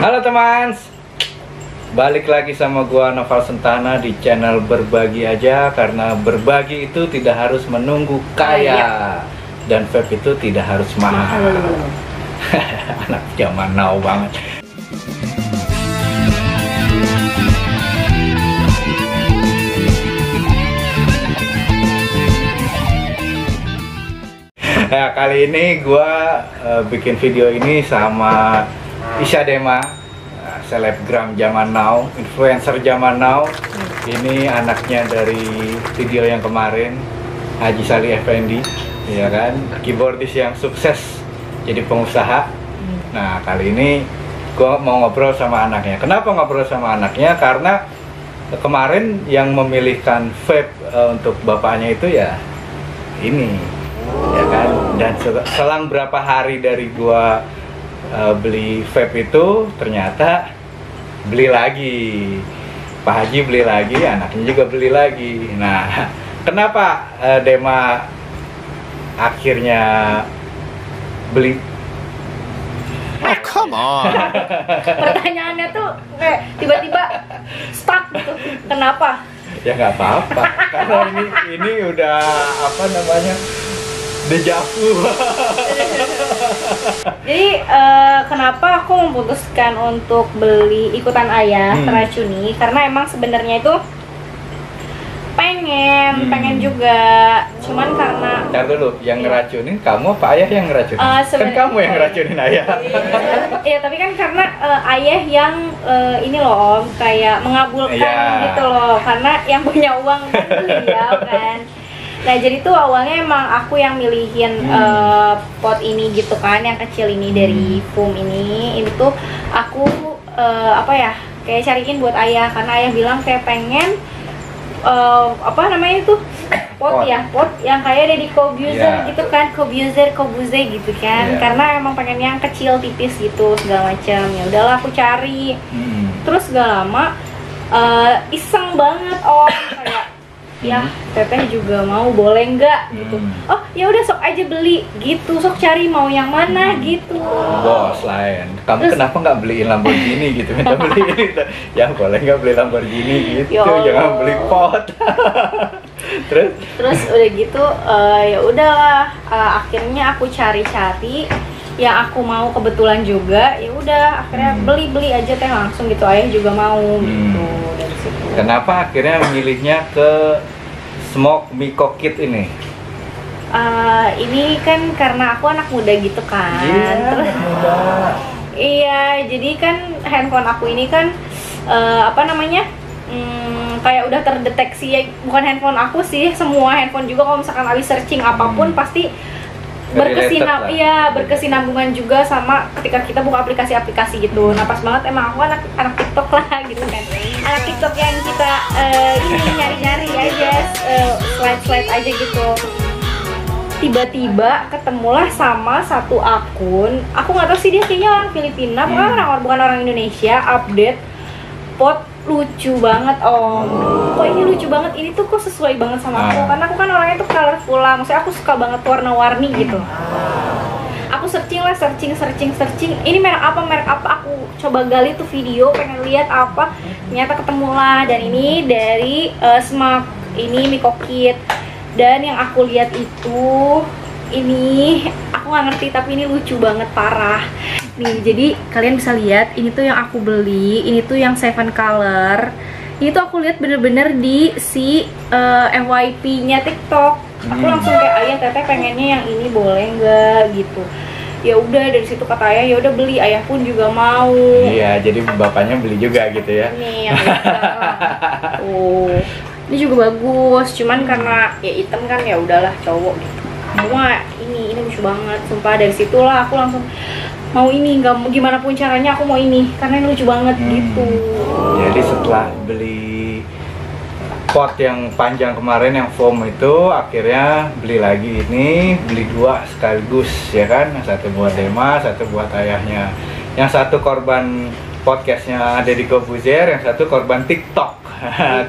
Halo teman, balik lagi sama gua Noval Sentana di channel Berbagi Aja, karena berbagi itu tidak harus menunggu kaya dan vape itu tidak harus mahal. Anak zaman now banget. Nah, kali ini gua bikin video ini sama Isha Dema, selebgram zaman now, influencer zaman now. Ini anaknya dari video yang kemarin, Haji Salih Effendi, ya kan, keyboardis yang sukses jadi pengusaha. Nah, kali ini gua mau ngobrol sama anaknya. Kenapa ngobrol sama anaknya? Karena kemarin yang memilihkan vape untuk bapaknya itu ya ini, ya kan. Dan selang berapa hari dari gua beli vape itu, ternyata beli lagi. Pak Haji beli lagi, anaknya juga beli lagi. Nah, kenapa Dema akhirnya beli? Oh, come on. Pertanyaannya tuh kayak tiba-tiba stuck gitu. Kenapa? Ya nggak apa-apa, karena ini udah apa namanya, dejavu. Jadi kenapa aku memutuskan untuk beli ikutan ayah teracuni? Karena emang sebenarnya itu pengen juga, cuman karena Ntar dulu, yang ngeracunin kamu apa ayah yang ngeracunin? Kan kamu yang ngeracunin ayah. Iya, tapi kan karena ayah yang ini loh, Om, kayak mengabulkan gitu loh, karena yang punya uang kan beliau kan. Nah, jadi tuh awalnya emang aku yang milihin pot ini gitu kan, yang kecil ini dari foam ini tuh aku apa ya, kayak cariin buat ayah, karena ayah bilang kayak pengen apa namanya itu pot yang kayak ada di Kobuzer gitu kan, Kobuze gitu kan, karena emang pengen yang kecil tipis gitu segala macam. Ya udahlah aku cari, terus gak lama iseng banget kayak ya teteh juga mau, boleh nggak gitu. Oh ya udah, sok aja beli gitu, sok cari mau yang mana gitu. Bos lain, kamu kenapa nggak beliin Lamborghini gitu? Minta beliin, ya boleh nggak beli Lamborghini gitu, jangan beli pot. terus udah gitu ya udahlah, akhirnya aku cari-cari yang aku mau, kebetulan juga ya udah akhirnya beli aja teh langsung gitu, ayah juga mau gitu. Dari situ. Kenapa akhirnya memilihnya ke Smoke Miko Kit ini? Ini kan karena aku anak muda gitu kan. Iya, jadi kan handphone aku ini kan apa namanya, kayak udah terdeteksi ya, bukan handphone aku sih, semua handphone juga kalau misalkan Ali searching apapun pasti berkesinambungan juga sama ketika kita buka aplikasi-aplikasi gitu. Nah, pas banget emang aku anak TikTok lah gitu kan. Anak TikTok yang kita ini nyari-nyari aja, slide aja gitu. Tiba-tiba ketemulah sama satu akun. Aku nggak tahu sih dia kayaknya orang Filipina, bukan orang Indonesia, update pot lucu banget Om. Kok ini lucu banget, ini tuh kok sesuai banget sama aku, karena aku kan orangnya tuh colorful lah, maksudnya aku suka banget warna-warni gitu. Aku searching, ini merek apa, aku coba gali tuh video, pengen lihat apa, ternyata ketemu lah. Dan ini dari Smoke ini Miko Kit, dan yang aku lihat itu ini aku nggak ngerti, tapi ini lucu banget parah nih. Jadi kalian bisa lihat, ini tuh yang aku beli, ini tuh yang 7 color. Ini tuh aku lihat bener-bener di si FYP-nya TikTok. Aku langsung kayak, ayah teteh pengennya yang ini, boleh nggak gitu. Ya udah, dari situ kata ayah, ya udah beli. Ayah pun juga mau. Iya, jadi bapaknya beli juga gitu ya. Nih yang ini juga bagus, cuman karena ya hitam kan, ya udahlah cowok gitu. Cuma ini lucu banget, sumpah. Dari situlah aku langsung mau ini, nggak mau gimana pun caranya aku mau ini, karena ini lucu banget gitu. Jadi setelah beli pot yang panjang kemarin yang foam itu, akhirnya beli lagi ini, beli 2 sekaligus ya kan, yang satu buat Dema, satu buat ayahnya. Yang satu korban podcastnya Deddy Kobuzer, yang satu korban TikTok.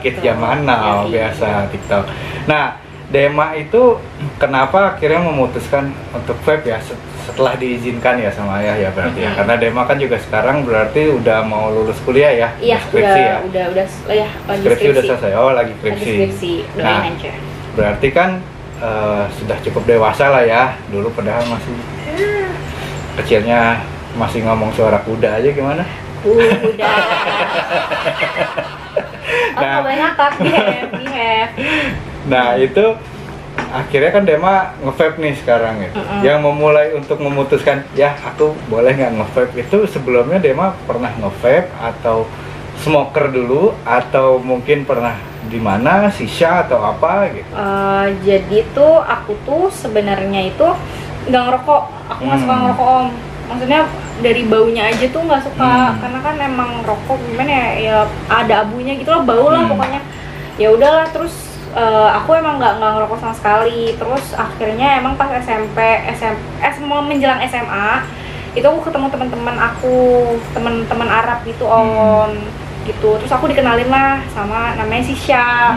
Kit zaman now biasa TikTok. Nah, Dema itu kenapa akhirnya memutuskan untuk vape ya setelah diizinkan ya sama ayah ya berarti ya? Karena Dema kan juga sekarang berarti udah mau lulus kuliah ya? Iya, skripsi ya? udah ya, lagi Skripsi udah selesai, oh lagi Lagi skripsi. skripsi, doain Nah, aja. berarti kan sudah cukup dewasa lah ya. Dulu padahal masih kecilnya masih ngomong suara kuda aja gimana? Udah. Nah. Kebanyakan, behave. Nah itu akhirnya kan Dema nge-vape nih sekarang ya. Yang memulai untuk memutuskan ya aku boleh nggak nge-vape itu sebelumnya Dema pernah nge-vape atau smoker dulu atau mungkin pernah di mana shisha atau apa gitu. Jadi tuh aku tuh sebenarnya itu nggak ngerokok. Aku nggak suka ngerokok om. Maksudnya dari baunya aja tuh nggak suka karena kan emang rokok gimana ya ada abunya gitu lah, bau lah pokoknya. Ya udahlah terus aku emang nggak ngerokok sama sekali. Terus akhirnya emang pas SMP mau menjelang SMA itu aku ketemu teman-teman aku, teman-teman Arab gitu om, gitu. Terus aku dikenalin lah sama namanya Shisha.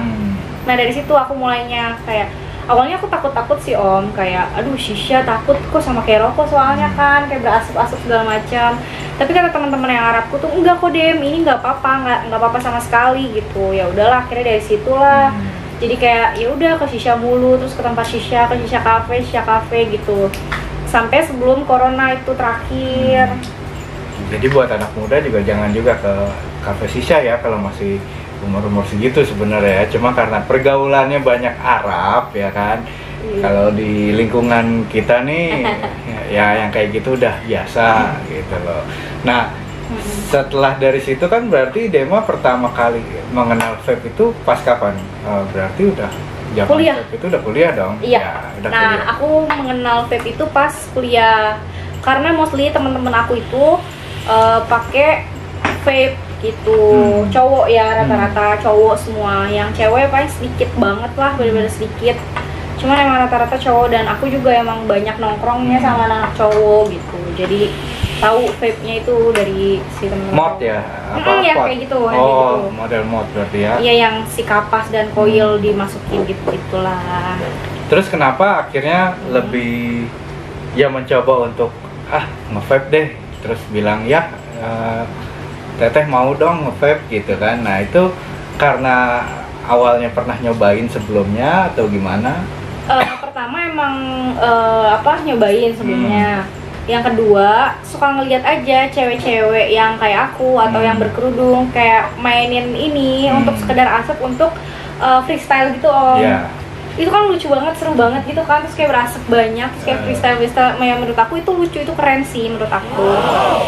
Nah dari situ aku mulainya kayak awalnya aku takut sih om, kayak aduh Shisha takut kok sama kayak rokok soalnya kan kayak berasap-asap segala macam. Tapi kata teman-teman yang Arabku tuh enggak kok Dem, ini nggak apa-apa sama sekali gitu. Ya udahlah akhirnya dari situlah. Jadi kayak ya udah ke Shisha mulu, terus ke tempat Shisha, ke Shisha cafe gitu. Sampai sebelum corona itu terakhir. Jadi buat anak muda juga jangan juga ke kafe Shisha ya kalau masih umur segitu sebenarnya ya. Cuma karena pergaulannya banyak Arab ya kan. Kalau di lingkungan kita nih ya yang kayak gitu udah biasa gitu loh. Nah, setelah dari situ kan berarti Dema pertama kali mengenal vape itu pas kapan? Berarti udah zaman kuliah. vape itu udah kuliah dong? Iya. Ya, udah Nah, kuliah. aku mengenal vape itu pas kuliah. Karena mostly teman-teman aku itu pakai vape gitu. Cowok ya rata-rata cowok semua. Yang cewek paling sedikit banget lah, bener-bener sedikit. Cuman emang rata-rata cowok dan aku juga emang banyak nongkrongnya sama anak cowok gitu. Jadi tahu vape-nya itu dari si temen Mod ya? ya pot? kayak gitu. Oh, kayak gitu. model mod berarti ya? Iya yang si kapas dan koil dimasukin gitu-gitulah. Terus kenapa akhirnya lebih ya mencoba untuk nge-vape deh, terus bilang ya teteh mau dong nge-vape gitu kan. Nah itu karena awalnya pernah nyobain sebelumnya atau gimana? Pertama emang nyobain sebelumnya. Yang kedua suka ngeliat aja cewek-cewek yang kayak aku atau yang berkerudung kayak mainin ini untuk sekedar asap untuk freestyle gitu om. Yeah. Itu kan lucu banget, seru banget gitu kan, terus kayak berasap banyak, terus kayak freestyle yang menurut aku itu lucu, itu keren sih menurut aku.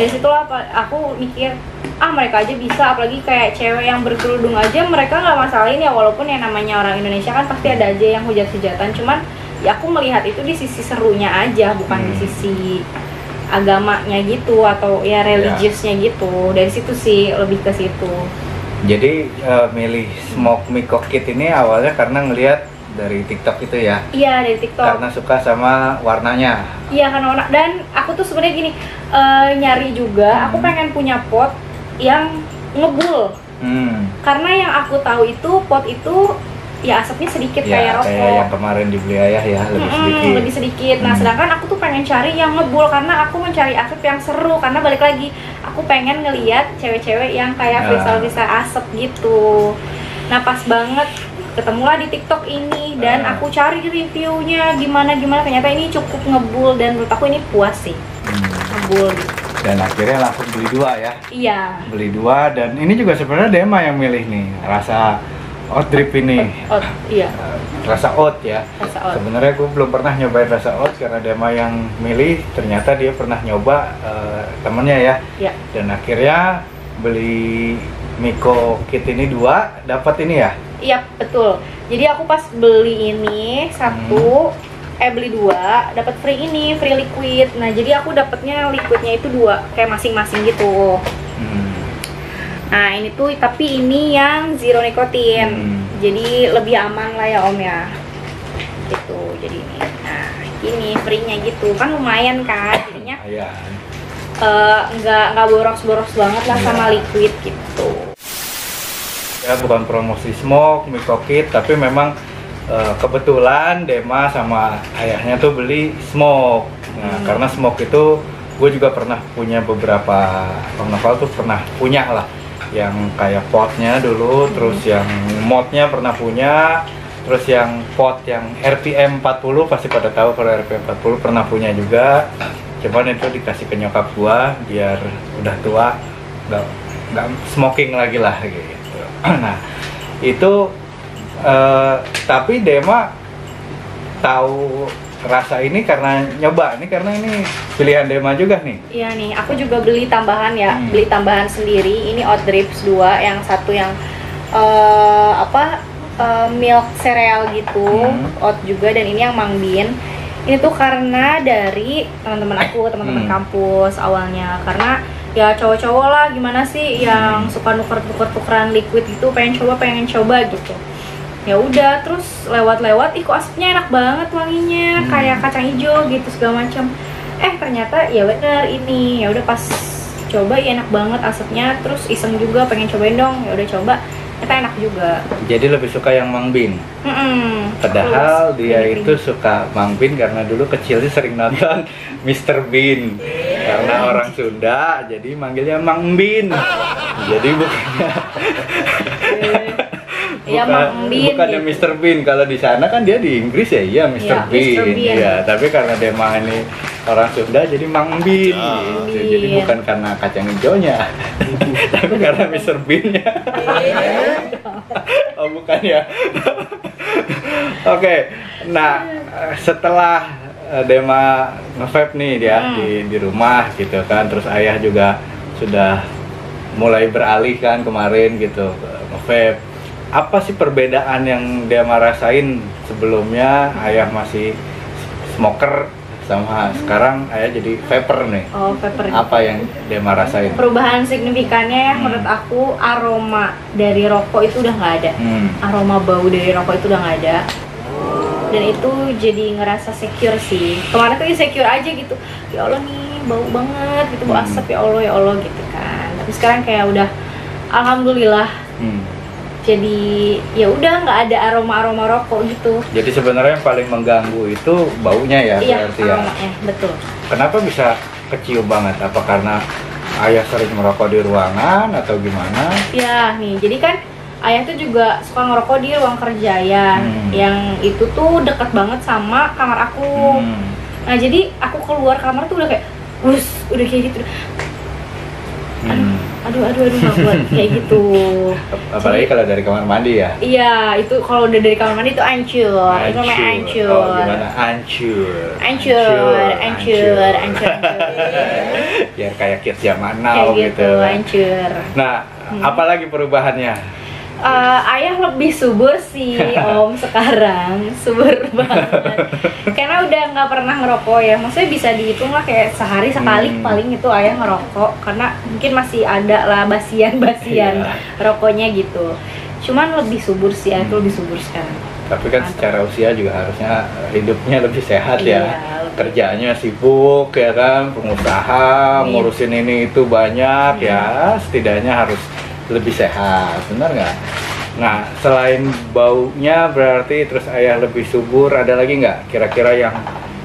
Dari situlah aku mikir mereka aja bisa, apalagi kayak cewek yang berkerudung aja mereka nggak masalahin ya, walaupun yang namanya orang Indonesia kan pasti ada aja yang hujat-hujatan, cuman ya aku melihat itu di sisi serunya aja, bukan di sisi agamanya gitu atau ya religiusnya gitu. Dari situ sih, lebih ke situ. Jadi milih Smoke Miko Kit ini awalnya karena ngelihat dari TikTok itu ya? Iya, dari TikTok. Karena suka sama warnanya? Iya, karena warna. Dan aku tuh sebenarnya gini, nyari juga, aku pengen punya pot yang ngebul. Karena yang aku tahu itu pot itu ya asapnya sedikit kayak rokok. Kayak yang kemarin dibeli ayah ya, lebih sedikit. Nah, sedangkan aku tuh pengen cari yang ngebul karena aku mencari asap yang seru. Karena balik lagi, aku pengen ngeliat cewek-cewek yang kayak bisa asap gitu. Nah, pas banget ketemulah di TikTok ini dan aku cari reviewnya gimana ternyata ini cukup ngebul dan menurut aku ini puas sih ngebul gitu. Dan akhirnya langsung beli 2 ya? Iya, Beli 2 dan ini juga sebenarnya Dema yang milih nih rasa oat drip ini. Iya, Rasa oat ya. rasa oat. Sebenarnya gue belum pernah nyobain rasa oat karena Dema yang milih, ternyata dia pernah nyoba temennya ya. Iya. Dan akhirnya beli Miko Kit ini 2 dapat ini ya? Iya, betul. Jadi aku pas beli ini beli 2 dapat free liquid. Nah, jadi aku dapatnya liquidnya itu 2 kayak masing-masing gitu. Nah, ini tuh tapi ini yang zero nikotin. Jadi lebih aman lah ya Om ya. Gitu. Jadi ini. Nah, ini free-nya gitu. Kan lumayan kan jadinya. Nggak boros-boros banget lah sama liquid gitu. Ya bukan promosi Smoke Miko Kit, tapi memang kebetulan Dema sama ayahnya tuh beli smoke. Nah, karena smoke itu gue juga pernah punya beberapa, Bang Noval tuh pernah punya lah, yang kayak potnya dulu, terus yang modnya pernah punya, terus yang pot yang RPM 40 pasti pada tahu kalau RPM 40 pernah punya juga. Cuman itu dikasih ke nyokap gua biar udah tua nggak smoking lagi lah gitu. Nah itu tapi Dema tahu rasa ini karena nyoba nih, karena ini pilihan Dema juga nih. Iya nih, aku juga beli tambahan ya, beli tambahan sendiri. Ini oat drips 2, yang satu yang milk cereal gitu, oat juga, dan ini yang Mang Bin. Ini tuh karena dari teman-teman aku, teman-teman kampus awalnya, karena ya cowok-cowok lah gimana sih yang suka nuker-tukeran liquid gitu, pengen coba gitu. Ya udah, terus lewat-lewat, kok asapnya enak banget wanginya, kayak kacang hijau gitu segala macam. Ternyata ya bener ini, ya udah pas coba ya enak banget asapnya, terus iseng juga pengen cobain dong, ya udah coba, ternyata enak juga. Jadi lebih suka yang Mang Bin. Padahal dia itu suka Mang Bin karena dulu kecilnya sering nonton Mr. Bean. Karena orang Sunda, jadi manggilnya Mang Bin. Jadi bukannya ya, Mang Bin bukannya gitu. Mr. Bean. Kalau di sana kan dia di Inggris ya, iya Mr. Bean. Iya, tapi karena dia ini orang Sunda jadi Mang Bin. Gitu. Jadi bukan karena kacang hijaunya, tapi karena Mr. Bean-nya. Oh bukan ya. Oke. Nah, setelah Dema nge-vape nih dia di rumah gitu kan, terus ayah juga sudah mulai beralih kan kemarin gitu nge-vape. Apa sih perbedaan yang Dema rasain sebelumnya ayah masih smoker sama sekarang ayah jadi vapor nih? Oh, vapor. Apa yang Dema rasain? Perubahan signifikannya ya menurut aku, aroma dari rokok itu udah nggak ada. Aroma bau dari rokok itu udah nggak ada. Dan itu jadi ngerasa secure sih. Kemarin tuh insecure aja gitu. Ya Allah nih, bau banget gitu, bau asap, ya Allah gitu kan. Tapi sekarang kayak udah alhamdulillah. Jadi ya udah nggak ada aroma rokok gitu. Jadi sebenarnya yang paling mengganggu itu baunya ya, berarti ya. Aromanya, betul. Kenapa bisa kecium banget? Apa karena ayah sering merokok di ruangan atau gimana? Ya nih, jadi kan ayah tuh juga suka ngerokok di ruang kerja ya, yang itu tuh deket banget sama kamar aku. Nah jadi aku keluar kamar tuh udah kayak, udah kayak gitu. Aduh nggak kuat kayak gitu. Apalagi kalau dari kamar mandi ya. Iya, itu kalau udah dari kamar mandi itu hancur. Itu namanya hancur. Oh, gimana? Hancur. Biar kayak kids zaman now kayak gitu. Hancur. Nah, apalagi perubahannya? Ayah lebih subur sih Om sekarang, subur banget. Karena udah nggak pernah ngerokok ya, maksudnya bisa dihitung lah kayak sehari sekali paling itu ayah ngerokok, karena mungkin masih ada lah basian rokoknya gitu. Cuman lebih subur sih, ayah tuh lebih subur sekarang. Tapi kan secara usia juga harusnya hidupnya lebih sehat ya. Lebih. Kerjanya sibuk ya kan, pengusaha, ngurusin ini itu banyak ya, setidaknya harus lebih sehat, benar nggak? Nah, selain baunya berarti terus ayah lebih subur, ada lagi nggak kira-kira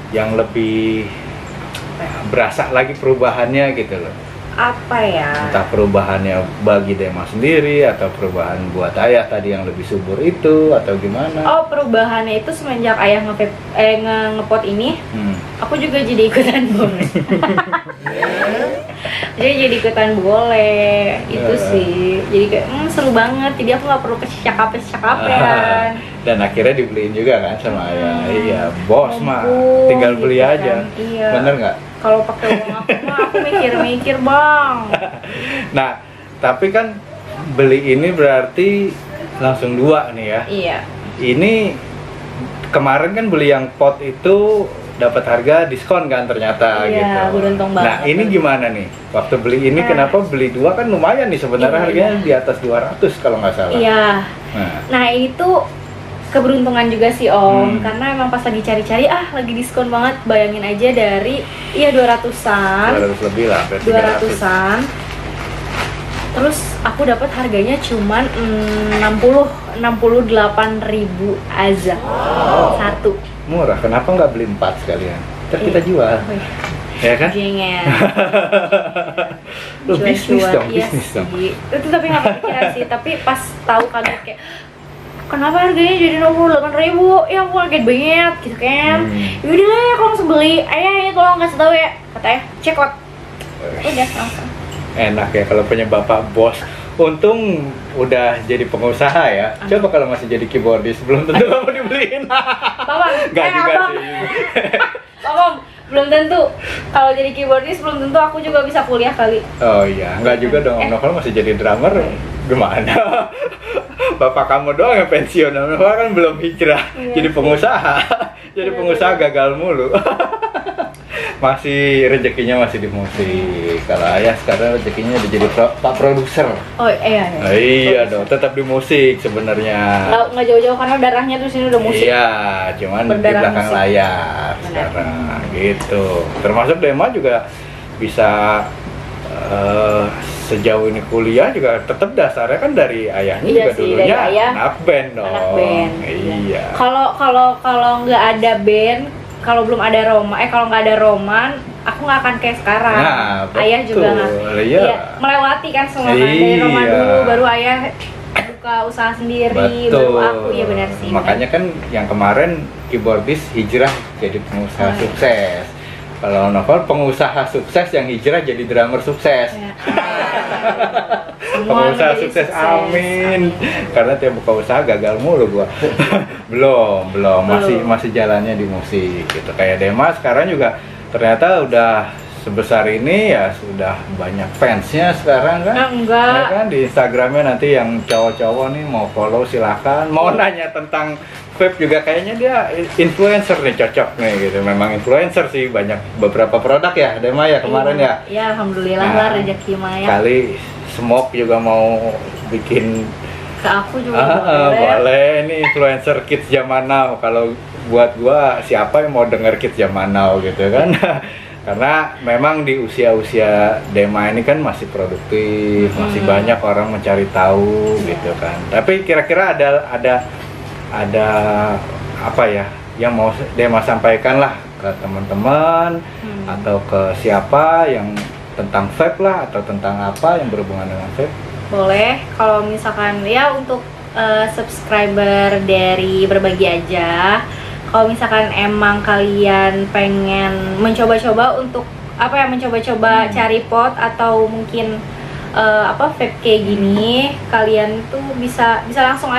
yang lebih berasa lagi perubahannya gitu loh? Apa ya? Entah perubahannya bagi Dema sendiri atau perubahan buat ayah tadi yang lebih subur itu atau gimana? Oh, perubahannya itu semenjak ayah ngepot ini, aku juga jadi ikutan boleh. Jadi ikutan boleh itu sih. Jadi kayak seru banget. Jadi aku nggak perlu kecakapan. Dan akhirnya dibeliin juga kan sama ayah. Iya, bos mah tinggal beli gitu aja. Kan. Iya. Bener nggak? Kalau pakai uang aku mah aku mikir bang. Nah, tapi kan beli ini berarti langsung 2 nih ya. Iya. Ini kemarin kan beli yang pot itu dapat harga diskon kan ternyata iya, gitu. Beruntung banget. Nah, ini gimana nih? Waktu beli ini kenapa beli 2 kan lumayan nih sebenarnya harganya di atas 200 kalau nggak salah. Iya. Nah, itu keberuntungan juga sih Om, karena emang pas lagi cari-cari lagi diskon banget. Bayangin aja dari 200-an 200 lebih lah, hampir 200-an Terus aku dapat harganya cuman 68.000 aja satu. Murah, kenapa nggak beli 4 sekalian? Ntar kita jual. Oh, iya. Ya kan? Jengel. Lu bisnis dong, Iya bisnis dong. sih. Itu tapi nggak kepikiran sih. Tapi pas tahu kaget kayak, kenapa harganya jadi 68.000? Ya aku kaget banget gitu kan. Yaudah lah ya, kalau langsung beli. Ayah tolong kasih tahu ya. Katanya check out. Udah langsung. Enak ya kalau punya bapak bos. Untung udah jadi pengusaha ya. Coba kalau masih jadi keyboardis belum tentu kamu dibeliin. Babang, Enggak juga abang. sih. Babang, belum tentu. Kalau jadi keyboardis belum tentu aku juga bisa kuliah kali. Oh iya, enggak juga dong. Om Novel masih jadi drummer. Gimana? Bapak kamu doang yang pensiun. Om Novel kan belum hijrah. Iya Jadi sih. pengusaha. Jadi pengusaha gagal mulu. Masih rezekinya masih di musik. Kalau ayah sekarang rezekinya udah jadi pak produser. Oh iya. Nah, iya dong, tetap di musik sebenarnya. Nggak jauh-jauh karena darahnya tuh sini udah musik. Iya, cuman di Berdarah belakang musik. layar sekarang gitu. Termasuk Dema juga bisa sejauh ini kuliah juga tetap dasarnya kan dari ayahnya Iya juga sih, dulunya dari ayah. anak band dong. Anak band. Iya. Kalau nggak ada band, kalau belum ada kalau nggak ada roman, aku nggak akan kayak sekarang. Nah, Ayah juga nggak. betul, iya. Melewati kan semua kan dari roman Iya. dulu, baru ayah buka usaha sendiri, baru aku. Iya benar sih. Makanya kan yang kemarin keyboardis hijrah jadi pengusaha Oh, iya. sukses. Kalau Novel pengusaha sukses yang hijrah jadi drummer sukses. Ya. Pengusaha sukses, amin. Karena tiap buka usaha gagal mulu gua. belum, masih jalannya di musik gitu. Kayak Dema sekarang juga ternyata udah sebesar ini ya, sudah banyak fansnya sekarang kan. Enggak. Ya kan di Instagramnya nanti yang cowok-cowok nih mau follow silakan. Mau nanya tentang vape juga kayaknya dia influencer nih, cocok nih gitu. Memang influencer sih, banyak beberapa produk ya Dema ya kemarin ya. Ya alhamdulillah Nah, lah rezeki Maya. Kali Smoke juga mau bikin Ke aku juga boleh. boleh. Ini influencer kids zaman now. Kalau buat gua siapa yang mau denger kids zaman now gitu kan. Karena memang di usia-usia Dema ini kan masih produktif, masih banyak orang mencari tahu gitu kan. Tapi kira-kira ada apa ya yang mau Dema sampaikan lah ke teman-teman atau ke siapa yang tentang vape lah atau tentang apa yang berhubungan dengan vape? Boleh, kalau misalkan ya untuk subscriber dari Berbagi Aja, kalau misalkan emang kalian pengen mencoba-coba untuk mencoba-coba cari pot atau mungkin vape kayak gini, kalian tuh bisa langsung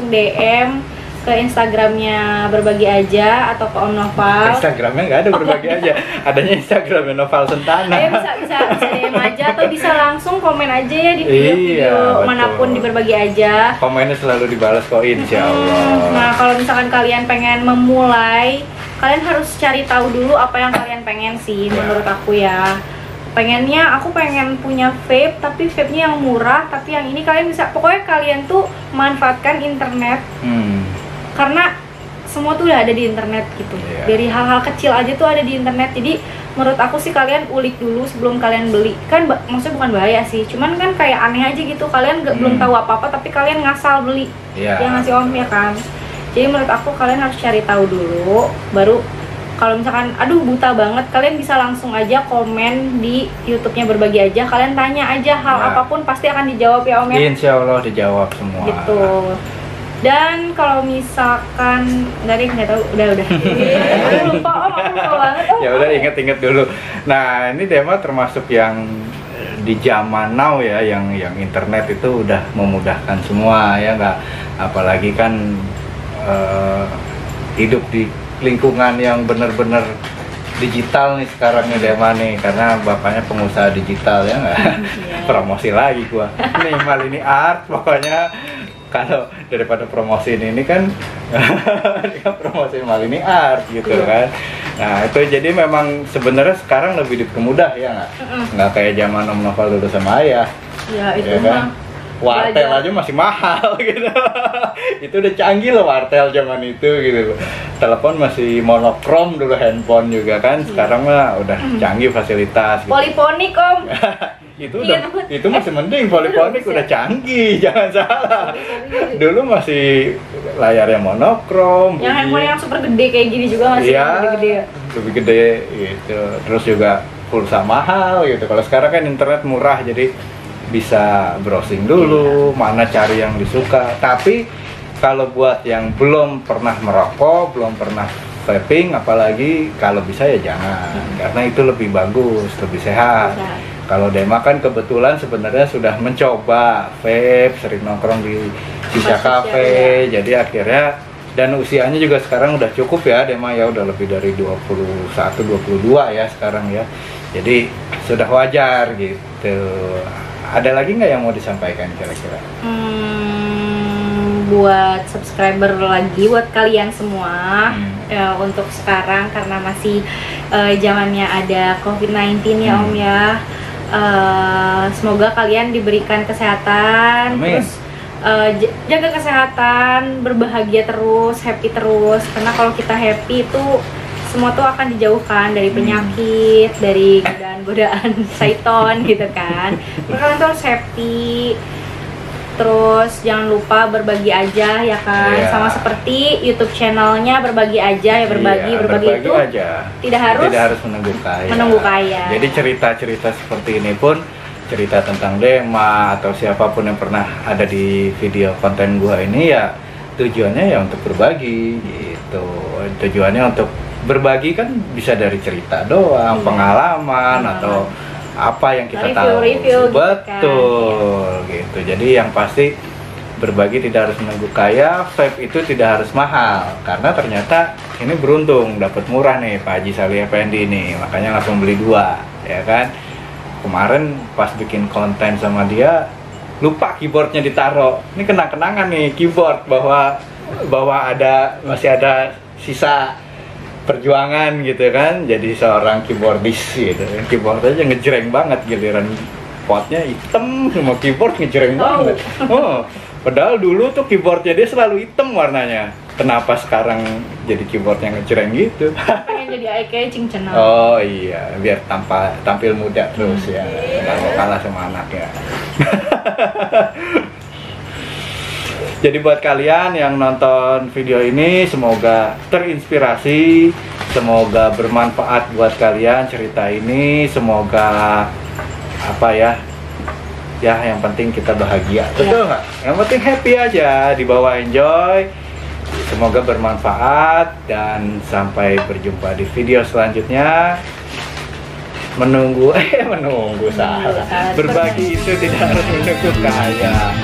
DM ke Instagramnya Berbagi Aja atau ke Om Noval. Instagramnya nggak ada Berbagi Aja, adanya Instagramnya Noval Sentana. Ayo bisa DM aja atau bisa langsung komen aja ya di video-video Iya, betul. manapun di Berbagi Aja. Komennya selalu dibalas kok, insya Allah. Nah, kalau misalkan kalian pengen memulai, kalian harus cari tahu dulu apa yang kalian pengen sih, menurut aku ya. Aku pengen punya vape, tapi vape-nya yang murah, tapi yang ini kalian bisa, pokoknya kalian tuh manfaatkan internet, karena semua tuh udah ada di internet gitu. Iya. Dari hal-hal kecil aja tuh ada di internet. Jadi menurut aku sih kalian ulik dulu sebelum kalian beli. Kan maksudnya bukan bahaya sih, cuman kan kayak aneh aja gitu. Kalian belum tahu apa-apa tapi kalian ngasal beli. Iya. Yang ngasih om ya kan. Jadi menurut aku kalian harus cari tahu dulu, baru kalau misalkan aduh buta banget, kalian bisa langsung aja komen di YouTube-nya Berbagi Aja. Kalian tanya aja hal Ya. apapun pasti akan dijawab ya om ya. Insya Allah dijawab semua. Gitu. Dan kalau misalkan nggak tahu, udah lupa om, aku lupa banget om. Ya udah inget-inget dulu. Nah ini Dema termasuk yang di zaman now ya, yang internet itu udah memudahkan semua ya, nggak, apalagi kan hidup di lingkungan yang bener-bener digital nih sekarang nih Dema nih, karena bapaknya pengusaha digital ya nggak. Promosi lagi gua nih Malini Art, pokoknya kalau daripada promosiin ini kan dia promosiin Malini Art gitu kan. Nah itu jadi memang sebenarnya sekarang lebih dipermudah ya nggak kayak zaman Om Novel dulu sama ayah. Ya itu Ya kan? mah Wartel belajar. aja masih mahal gitu. Itu udah canggih loh wartel zaman itu gitu. Telepon masih monokrom dulu, handphone juga kan. Sekarang mah udah canggih fasilitas gitu. Poliponik om. itu masih mending, poliponik udah canggih, jangan salah. Dulu masih layarnya monokrom. Yang handphone yang super gede kayak gini juga masih Iya, gede-gede ya. lebih gede gitu. Terus juga pulsa mahal gitu. Kalau sekarang kan internet murah, jadi bisa browsing dulu, mana cari yang disuka. Tapi kalau buat yang belum pernah merokok, belum pernah vaping, apalagi kalau bisa ya jangan, karena itu lebih bagus, lebih sehat. Kalau Dema kan kebetulan sebenarnya sudah mencoba vape, sering nongkrong di shisha cafe, jadi akhirnya, dan usianya juga sekarang udah cukup ya Dema ya, udah lebih dari 21, 22 ya sekarang ya. Jadi sudah wajar gitu. Ada lagi nggak yang mau disampaikan kira-kira? Buat subscriber lagi, buat kalian semua, ya, untuk sekarang karena masih zamannya ada COVID-19 ya Om ya. Semoga kalian diberikan kesehatan. Amin. Terus jaga kesehatan, berbahagia terus, happy terus. Karena kalau kita happy itu semua tuh akan dijauhkan dari penyakit, dari godaan-godaan syaiton gitu kan. Kalian tuh harus happy. Terus jangan lupa berbagi aja ya kan, sama seperti YouTube channelnya berbagi aja ya, berbagi itu aja. Tidak harus menunggu kaya. Jadi cerita-cerita seperti ini pun, cerita tentang Dema atau siapapun yang pernah ada di video konten gua ini ya, tujuannya ya untuk berbagi gitu. Tujuannya untuk berbagi kan bisa dari cerita doang, pengalaman atau apa yang kita tahu, betul gitu. Jadi yang pasti berbagi tidak harus menunggu kaya, vape itu tidak harus mahal, karena ternyata ini beruntung dapat murah nih Pak Haji Sali Effendi ini, makanya langsung beli 2 ya kan. Kemarin pas bikin konten sama dia lupa keyboardnya ditaruh, ini kenang-kenangan nih keyboard bahwa masih ada sisa perjuangan gitu kan, jadi seorang keyboardis gitu. Keyboard aja ngejreng banget, giliran potnya hitam, semua keyboard ngejreng banget. Padahal dulu tuh keyboardnya dia selalu hitam warnanya. Kenapa sekarang jadi keyboard yang ngejreng gitu? Pengen jadi eye catching channel. Oh iya, biar tampil muda terus ya. Nggak mau kalah sama anaknya. Jadi buat kalian yang nonton video ini, semoga terinspirasi, semoga bermanfaat buat kalian cerita ini, semoga apa ya, yang penting kita bahagia, betul nggak? Yang penting happy aja, dibawa enjoy. Semoga bermanfaat dan sampai berjumpa di video selanjutnya. Menunggu salah. Berbagi itu tidak harus menunggu kaya.